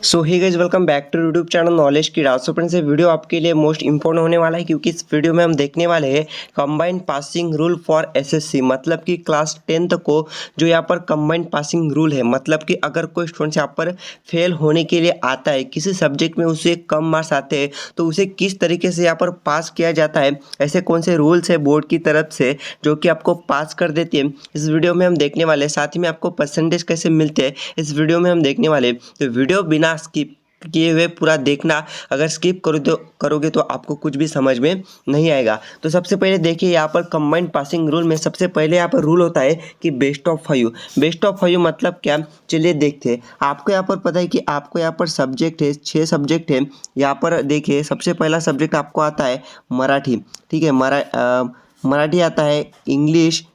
So hey guys, welcome back to YouTube channel knowledge की Raj. So friends, ये video आपके लिए मोस्ट इंपॉर्टेंट होने वाला है क्योंकि इस वीडियो में हम देखने वाले हैं combined passing rule for SSC. मतलब कि क्लास 10th को जो यहाँ पर कंबाइंड पासिंग रूल है, मतलब कि अगर कोई स्टूडेंट यहाँ पर फेल होने के लिए आता है, किसी सब्जेक्ट में उसे कम मार्क्स आते हैं, तो उसे किस तरीके से यहाँ पर पास किया जाता है, ऐसे कौन से रूल्स है बोर्ड की तरफ से जो कि आपको पास कर देती है, इस वीडियो में हम देखने वाले हैं। साथ ही में आपको परसेंटेज कैसे मिलते हैं इस वीडियो में हम देखने वाले हैं। तो वीडियो बिना स्किप किए हुए पूरा देखना। अगर स्किप करोगे तो आपको कुछ भी समझ में नहीं आएगा। तो सबसे पहले देखिए, यहाँ पर कंबाइंड पासिंग रूल में सबसे पहले यहाँ पर रूल होता है कि बेस्ट ऑफ 5। बेस्ट ऑफ 5 मतलब क्या, चलिए देखते हैं। आपको यहाँ पर पता है कि आपको यहाँ पर सब्जेक्ट है, 6 सब्जेक्ट है। यहाँ पर देखिए, सबसे पहला सब्जेक्ट आपको आता है मराठी, ठीक है। मराठी आता है, इंग्लिश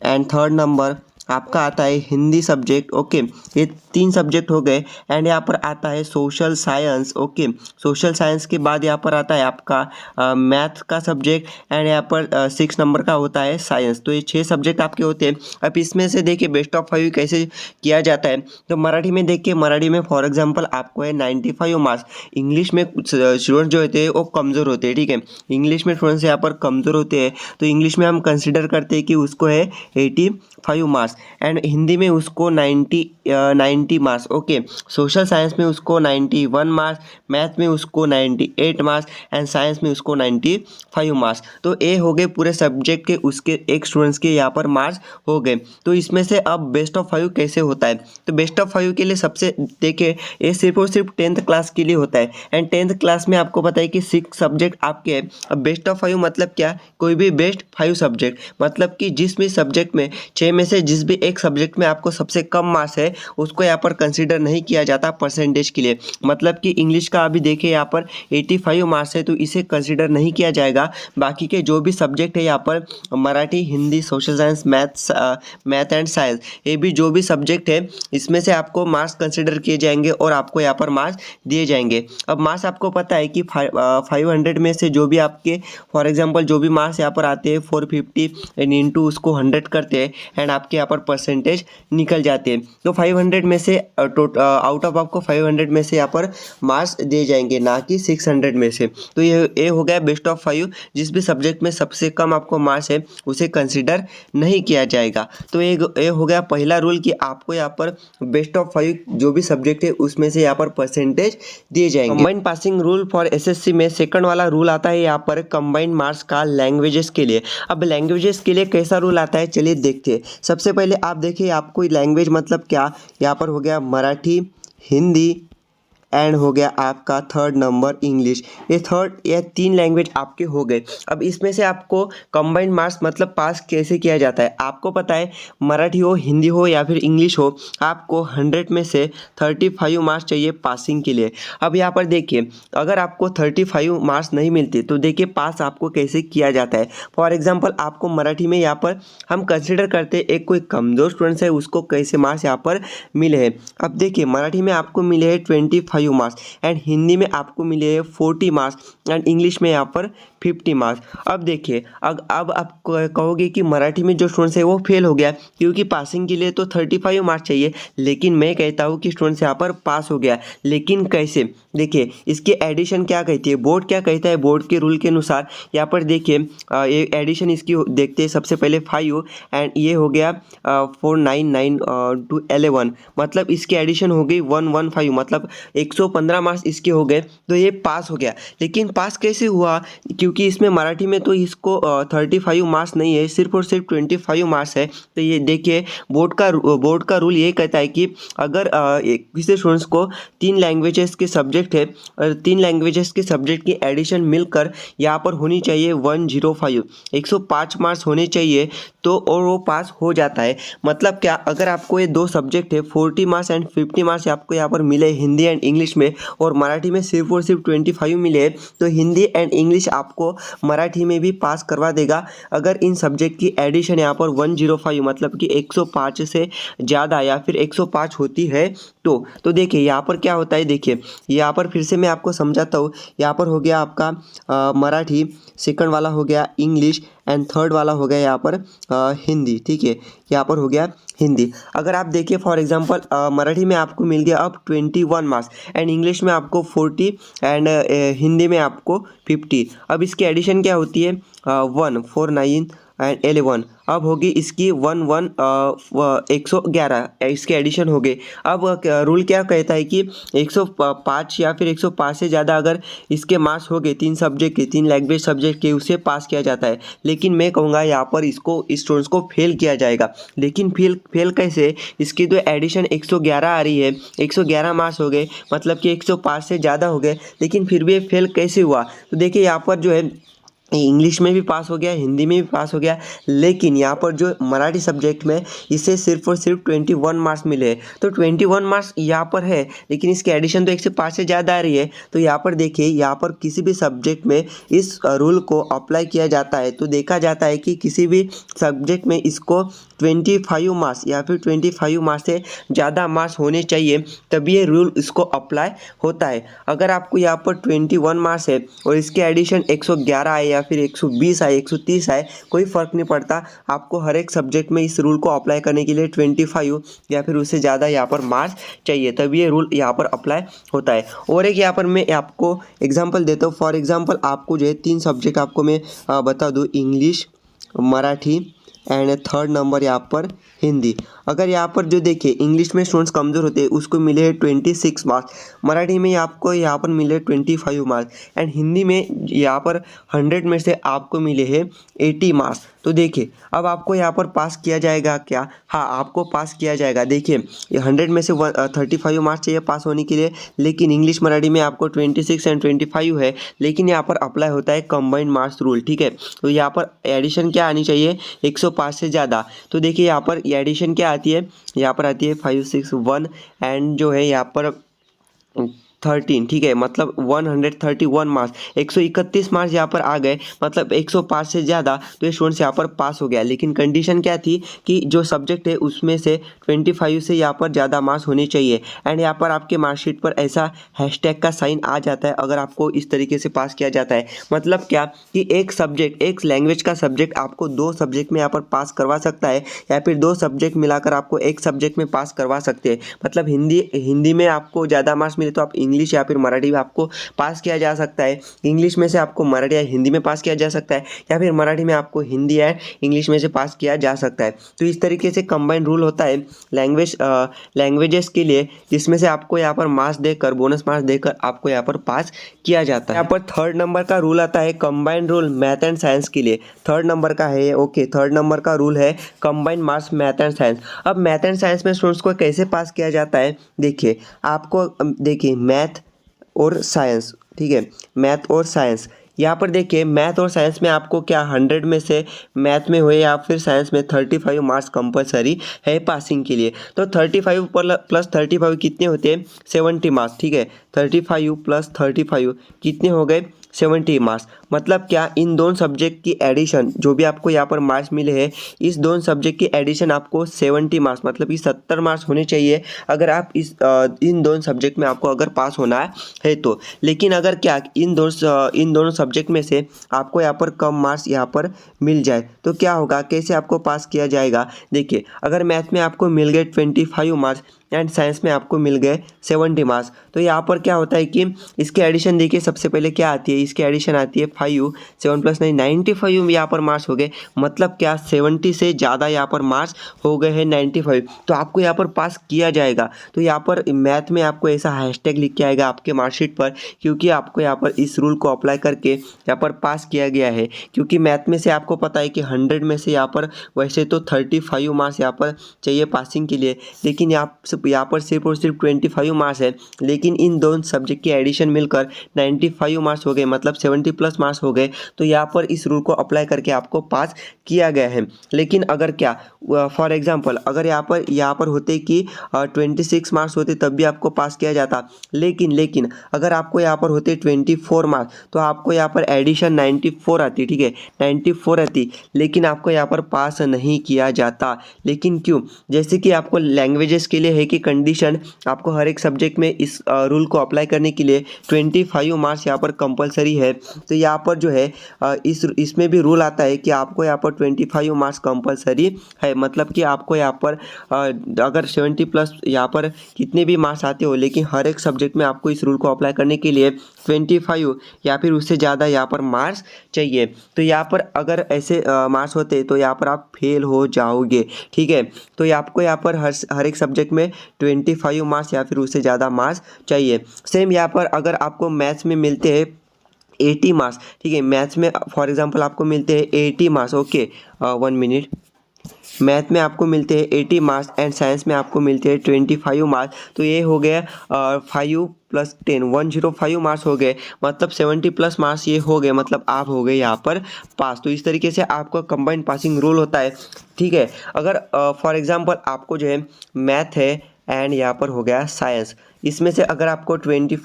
एंड थर्ड नंबर आपका आता है हिंदी सब्जेक्ट। ओके, ये 3 सब्जेक्ट हो गए। एंड यहाँ पर आता है social science. Okay, social science के बाद यहाँ पर आता है आपका मैथ का सब्जेक्ट। एंड यहाँ पर 6 नंबर का होता है साइंस। तो ये 6 सब्जेक्ट आपके होते हैं। अब इसमें से देखिए बेस्ट ऑफ 5 कैसे किया जाता है। तो मराठी में देखिए, मराठी में फॉर एग्जाम्पल आपको है 95 मार्क्स। इंग्लिश में स्टूडेंट जो होते हैं वो कमज़ोर होते हैं, ठीक है। इंग्लिश में स्टूडेंट्स यहाँ पर कमज़ोर होते हैं, तो इंग्लिश में हम कंसिडर करते हैं कि उसको है 85 मार्क्स। एंड हिंदी में उसको 90 मार्क्स। ओके, सोशल साइंस में उसको 91 मार्क्स, मैथ में उसको 98 मार्क्स एंड साइंस में उसको 95 मार्क्स। तो ये हो गए पूरे सब्जेक्ट के उसके एक स्टूडेंट्स के यहाँ पर मार्क्स हो गए। तो इसमें से अब बेस्ट ऑफ 5 कैसे होता है, तो बेस्ट ऑफ 5 के लिए सबसे देखिए, ये सिर्फ और सिर्फ 10th क्लास के लिए होता है। एंड 10th क्लास में आपको पता है कि 6 सब्जेक्ट आपके हैं। अब बेस्ट ऑफ 5 मतलब क्या, कोई भी बेस्ट 5 सब्जेक्ट, मतलब कि जिस भी सब्जेक्ट में 6 में से जिस भी एक सब्जेक्ट में आपको सबसे कम मार्क्स है उसको यहाँ पर कंसीडर नहीं किया जाता परसेंटेज के लिए। मतलब कि इंग्लिश का अभी देखिए यहाँ पर 85 मार्क्स है, तो इसे कंसीडर नहीं किया जाएगा। बाकी के जो भी सब्जेक्ट है यहाँ पर Marathi, Hindi, social science, math and science, ये भी जो भी सब्जेक्ट है इसमें से आपको मार्क्स कंसिडर किए जाएंगे और आपको यहाँ पर मार्क्स दिए जाएंगे। अब मार्क्स आपको पता है कि 500 में से जो भी आपके फॉर एग्जाम्पल जो भी मार्क्स यहाँ पर आते हैं 450 एंड इंटू उसको 100 करते हैं एंड आपके यहाँ पर परसेंटेज निकल जाते हैं। तो 500 में से आउट ऑफ आपको 500 में से यहाँ पर मार्क्स दिए जाएंगे, ना कि 600 में से। तो ये हो गया बेस्ट ऑफ 5। जिस भी सब्जेक्ट में सबसे कम आपको मार्क्स है उसे कंसिडर नहीं किया जाएगा। तो ये हो गया पहला रूल कि आपको यहाँ पर बेस्ट ऑफ 5 जो भी सब्जेक्ट है उसमें से यहाँ पर परसेंटेज दिए जाएंगे। Combined passing rule for SSC में सेकंड वाला रूल आता है यहाँ पर कंबाइंड मार्क्स का लैंग्वेजेस के लिए। अब लैंग्वेजेस के लिए कैसा रूल आता है, चलिए देखते हैं। सबसे पहले आप देखिए, आपको लैंग्वेज मतलब क्या, यहाँ पर हो गया मराठी, हिंदी एंड हो गया आपका थर्ड नंबर इंग्लिश। ये 3 लैंग्वेज आपके हो गए। अब इसमें से आपको कंबाइंड मार्क्स मतलब पास कैसे किया जाता है, आपको पता है मराठी हो, हिंदी हो या फिर इंग्लिश हो, आपको 100 में से 35 मार्क्स चाहिए पासिंग के लिए। अब यहाँ पर देखिए, अगर आपको 35 मार्क्स नहीं मिलते तो देखिए पास आपको कैसे किया जाता है। फॉर एग्जाम्पल आपको मराठी में यहाँ पर हम कंसिडर करते एक कोई कमज़ोर स्टूडेंट्स है उसको कैसे मार्क्स यहाँ पर मिले हैं। अब देखिए, मराठी में आपको मिले हैं 25 मार्क्स एंड हिंदी में आपको मिले हैं 40 मार्क्स एंड इंग्लिश में यहाँ पर 50 मार्क्स। अब देखिए, अब आप कहोगे कि मराठी में जो स्टूडेंट्स है वो फेल हो गया क्योंकि पासिंग के लिए तो 35 मार्क्स चाहिए, लेकिन मैं कहता हूँ कि स्टूडेंट्स यहाँ पर पास हो गया। लेकिन कैसे, देखिए इसकी एडिशन क्या कहती है, बोर्ड क्या कहता है, बोर्ड के रूल के अनुसार यहाँ पर देखिए ये एडिशन इसकी देखते हैं। सबसे पहले 5 एंड ये हो गया 499 टू 11, मतलब इसकी एडिशन हो गई 115, मतलब 115 मार्क्स इसके हो गए, तो ये पास हो गया। लेकिन पास कैसे हुआ, क्योंकि इसमें मराठी में तो इसको 35 मार्क्स नहीं है, सिर्फ और सिर्फ 25 मार्क्स है। तो ये देखिए बोर्ड का रूल ये कहता है कि अगर किसी स्टूडेंट्स को 3 लैंग्वेजेस के सब्जेक्ट है और 3 लैंग्वेजेस के सब्जेक्ट की एडिशन मिलकर यहाँ पर होनी चाहिए 105, 105 मार्क्स होने चाहिए, तो और वो पास हो जाता है। मतलब क्या, अगर आपको ये 2 सब्जेक्ट है 40 मार्क्स एंड 50 मार्क्स आपको यहाँ पर मिले हिंदी एंड इंग्लिश में, और मराठी में सिर्फ और सिर्फ 25 मिले, तो हिंदी एंड इंग्लिश आपको मराठी में भी पास करवा देगा अगर इन सब्जेक्ट की एडिशन यहाँ पर 105 मतलब कि 105 से ज़्यादा या फिर 105 होती है तो देखिए यहाँ पर क्या होता है। देखिए यहाँ पर फिर से मैं आपको समझाता हूँ। यहाँ पर हो गया आपका मराठी, सेकंड वाला हो गया इंग्लिश एंड थर्ड वाला हो गया यहाँ पर हिंदी, ठीक है, यहाँ पर हो गया हिंदी। अगर आप देखिए फॉर एग्जांपल मराठी में आपको मिल गया अब 21 मार्क्स एंड इंग्लिश में आपको 40 एंड हिंदी में आपको 50। अब इसकी एडिशन क्या होती है 1 4 9 एंड 11। अब होगी इसकी 111 इसके एडिशन हो गए। अब रूल क्या कहता है कि 105 या फिर 105 से ज़्यादा अगर इसके मार्क्स हो गए 3 सब्जेक्ट के, 3 लैंग्वेज सब्जेक्ट के, उसे पास किया जाता है। लेकिन मैं कहूँगा यहाँ पर इसको स्टूडेंट्स को फेल किया जाएगा। लेकिन फेल कैसे, इसकी तो एडिशन 111 आ रही है, 111 मार्क्स हो गए मतलब कि 105 से ज़्यादा हो गए, लेकिन फिर भी फेल कैसे हुआ। तो देखिए यहाँ पर जो है इंग्लिश में भी पास हो गया, हिंदी में भी पास हो गया, लेकिन यहाँ पर जो मराठी सब्जेक्ट में इसे सिर्फ और सिर्फ 21 मार्क्स मिले। तो 21 मार्क्स यहाँ पर है, लेकिन इसकी एडिशन तो 105 से ज़्यादा आ रही है। तो यहाँ पर देखिए, यहाँ पर किसी भी सब्जेक्ट में इस रूल को अप्लाई किया जाता है तो देखा जाता है कि किसी भी सब्जेक्ट में इसको 25 मार्क्स या फिर 25 मार्क्स से ज़्यादा मार्क्स होने चाहिए, तभी ये रूल इसको अप्लाई होता है। अगर आपको यहाँ पर 21 मार्क्स है और इसके एडिशन 111 आए या फिर 120 आए, 130 आए, कोई फ़र्क नहीं पड़ता। आपको हर एक सब्जेक्ट में इस रूल को अप्लाई करने के लिए 25 या फिर उससे ज़्यादा यहाँ पर मार्क्स चाहिए, तभी ये रूल यहाँ पर अप्लाई होता है। और एक यहाँ पर मैं आपको एग्जाम्पल देता हूँ। फॉर एग्जाम्पल आपको जो है 3 सब्जेक्ट आपको मैं बता दूँ, English, Marathi and third number यहाँ पर हिंदी। अगर यहाँ पर जो देखिए इंग्लिश में स्टूडेंट्स कमज़ोर होते हैं उसको मिले हैं 26 मार्क्स, मराठी में आपको यहाँ पर मिले 25 मार्क्स एंड हिंदी में यहाँ पर 100 में से आपको मिले हैं 80 मार्क्स। तो देखिए अब आपको यहाँ पर पास किया जाएगा क्या? हाँ, आपको पास किया जाएगा। देखिए 100 में से 35 मार्क्स चाहिए पास होने के लिए, लेकिन इंग्लिश मराठी में आपको 26 एंड 25 है, लेकिन यहाँ पर अप्लाई होता है कंबाइंड मार्क्स रूल, ठीक है। तो यहाँ पर एडिशन क्या आनी चाहिए 105 से ज़्यादा। तो देखिए यहाँ पर एडिशन क्या आती है, यहाँ पर आती है 5 6 1 एंड जो है यहाँ पर 13, ठीक है, मतलब 131 मार्क्स, 131 मार्क्स यहाँ पर आ गए, मतलब 105 से ज़्यादा, तो ये स्टूडेंट्स यहाँ पर पास हो गया। लेकिन कंडीशन क्या थी कि जो सब्जेक्ट है उसमें से 25 से यहाँ पर ज़्यादा मार्क्स होने चाहिए एंड यहाँ पर आपके मार्कशीट पर ऐसा हैशटैग का साइन आ जाता है अगर आपको इस तरीके से पास किया जाता है। मतलब क्या कि एक सब्जेक्ट, एक लैंग्वेज का सब्जेक्ट आपको 2 सब्जेक्ट में यहाँ पर पास करवा सकता है, या फिर 2 सब्जेक्ट मिलाकर आपको एक सब्जेक्ट में पास करवा सकते हैं। मतलब हिंदी में आपको ज़्यादा मार्क्स मिले तो आप इंग्लिश या फिर मराठी में आपको पास किया जा सकता है, इंग्लिश में से आपको मराठी या हिंदी में पास किया जा सकता है, या फिर मराठी में आपको हिंदी या इंग्लिश में से पास किया जा सकता है। तो इस तरीके से कंबाइंड रूल होता है लैंग्वेजेस के लिए, जिसमें से आपको यहाँ पर मार्क्स देकर, बोनस मार्क्स देकर आपको यहाँ पर पास किया जाता है। यहाँ पर थर्ड नंबर का रूल आता है combined rule math and science के लिए। थर्ड नंबर का है, ओके, थर्ड नंबर का रूल है combined marks math and science. अब मैथ एंड साइंस में स्टूडेंट्स को कैसे पास किया जाता है, देखिए आपको, देखिए मैथ और साइंस, ठीक है, मैथ और साइंस। यहाँ पर देखिए मैथ और साइंस में आपको क्या 100 में से मैथ में हुए या फिर साइंस में 35 मार्क्स कंपलसरी है पासिंग के लिए। तो 35 प्लस 35 कितने होते हैं 70 मार्क्स, ठीक है। 35 प्लस 35 कितने हो गए 70 मार्क्स। मतलब क्या, इन दोनों सब्जेक्ट की एडिशन, जो भी आपको यहाँ पर मार्क्स मिले हैं, इस दोनों सब्जेक्ट की एडिशन आपको 70 मार्क्स, मतलब कि 70 मार्क्स होने चाहिए अगर आप इन दोनों सब्जेक्ट में आपको अगर पास होना है तो। लेकिन अगर क्या इन दोनों सब्जेक्ट में से आपको यहाँ पर कम मार्क्स यहाँ पर मिल जाए तो क्या होगा, कैसे आपको पास किया जाएगा। देखिए अगर मैथ में आपको मिल गए 25 मार्क्स एंड साइंस में आपको मिल गए 70 मार्क्स, तो यहाँ पर क्या होता है कि इसके एडिशन देखिए, सबसे पहले क्या आती है, इसकी एडिशन आती है 5 7 + 9 95 यहाँ पर मार्क्स हो गए। मतलब क्या 70 से ज़्यादा यहाँ पर मार्क्स हो गए हैं 95, तो आपको यहाँ पर पास किया जाएगा। तो यहाँ पर मैथ में आपको ऐसा हैशटैग लिख के आएगा आपके मार्कशीट पर, क्योंकि आपको यहाँ पर इस रूल को अप्लाई करके यहाँ पर पास किया गया है। क्योंकि मैथ में से आपको पता है कि 100 में से यहाँ पर वैसे तो 35 मार्क्स यहाँ पर चाहिए पासिंग के लिए, लेकिन यहाँ पर सिर्फ और सिर्फ 25 मार्क्स है। लेकिन इन दोनों सब्जेक्ट की एडिशन मिलकर 95 मार्क्स हो गए, मतलब 70+ मार्क्स हो गए। तो यहाँ पर इस रूल को अप्लाई करके आपको पास किया गया है। लेकिन अगर क्या, फॉर एग्जांपल अगर यहाँ पर होते कि 26 मार्क्स होते तब भी आपको पास किया जाता, लेकिन अगर आपको यहाँ पर होते 24 मार्क्स तो आपको यहाँ पर एडिशन 94 आती, ठीक है, 94 आती, लेकिन आपको यहाँ पर पास नहीं किया जाता। लेकिन क्यों, जैसे कि आपको लैंग्वेजेस के लिए है एक ही कंडीशन, आपको हर एक सब्जेक्ट में इस रूल को अप्लाई करने के लिए 25 मार्क्स यहाँ पर कंपलसरी है। तो यहाँ पर जो है इसमें भी रूल आता है कि आपको यहाँ पर 25 मार्क्स कंपलसरी है। मतलब कि आपको यहाँ पर अगर 70 प्लस यहाँ पर कितने भी मार्क्स आते हो, लेकिन हर एक सब्जेक्ट में आपको इस रूल को अप्लाई करने के लिए 25 या फिर उससे ज़्यादा यहाँ पर मार्क्स चाहिए। तो यहाँ पर अगर ऐसे मार्क्स होते तो यहाँ पर आप फेल हो जाओगे, ठीक है। तो आपको यहाँ पर हर एक सब्जेक्ट में 25 मार्क्स या फिर उससे ज़्यादा मार्क्स चाहिए। सेम यहाँ पर अगर आपको मैथ्स में मिलते हैं 80 मार्क्स, ठीक है, मैथ्स में फॉर एग्जांपल आपको मिलते हैं 80 मार्क्स, ओके 1 मिनट, मैथ में आपको मिलते हैं 80 मार्क्स एंड साइंस में आपको मिलते हैं 25 मार्क्स। तो ये हो गया 5 + 10 105 मार्क्स हो गए, मतलब 70 प्लस मार्क्स ये हो गए, मतलब आप हो गए यहाँ पर पास। तो इस तरीके से आपका कंबाइंड पासिंग रूल होता है, ठीक है। अगर फॉर एग्जांपल आपको जो है मैथ है एंड यहाँ पर हो गया साइंस, इसमें से अगर आपको 25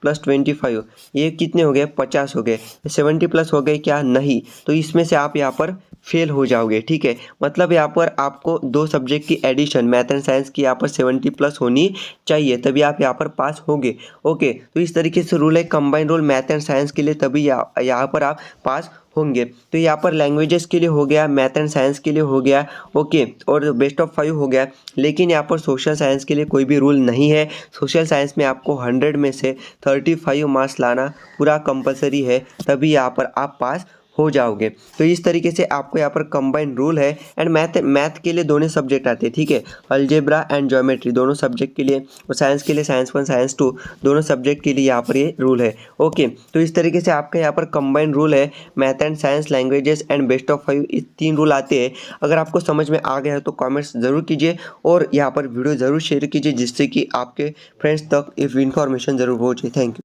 + 25 ये कितने हो गए, 50 हो गए, 70 प्लस हो गए क्या, नहीं। तो इसमें से आप यहाँ पर फेल हो जाओगे, ठीक है। मतलब यहाँ पर आपको दो सब्जेक्ट की एडिशन मैथ एंड साइंस की यहाँ पर 70 प्लस होनी चाहिए, तभी आप यहाँ पर पास होंगे, ओके। तो इस तरीके से रूल है combined rule math and science के लिए, तभी यहाँ पर आप पास होंगे। तो यहाँ पर लैंग्वेजेस के लिए हो गया, मैथ एंड साइंस के लिए हो गया, ओके, और बेस्ट ऑफ 5 हो गया। लेकिन यहाँ पर सोशल साइंस के लिए कोई भी रूल नहीं है। सोशल साइंस में आपको 100 में से 35 मार्क्स लाना पूरा कंपलसरी है, तभी यहाँ पर आप पास हो जाओगे। तो इस तरीके से आपको यहाँ पर कंबाइंड रूल है। एंड मैथ के लिए दोनों सब्जेक्ट आते हैं, ठीक है, अलजेब्रा एंड ज्योमेट्री दोनों सब्जेक्ट के लिए, और साइंस के लिए साइंस 1 साइंस 2 दोनों सब्जेक्ट के लिए यहाँ पर ये रूल है, ओके। तो इस तरीके से आपका यहाँ पर कंबाइंड रूल है, math and science, languages and best of 5, इस 3 रूल आते हैं। अगर आपको समझ में आ गया है तो कॉमेंट्स ज़रूर कीजिए और यहाँ पर वीडियो ज़रूर शेयर कीजिए, जिससे कि आपके फ्रेंड्स तक इन्फॉर्मेशन ज़रूर पहुँचे। Thank you.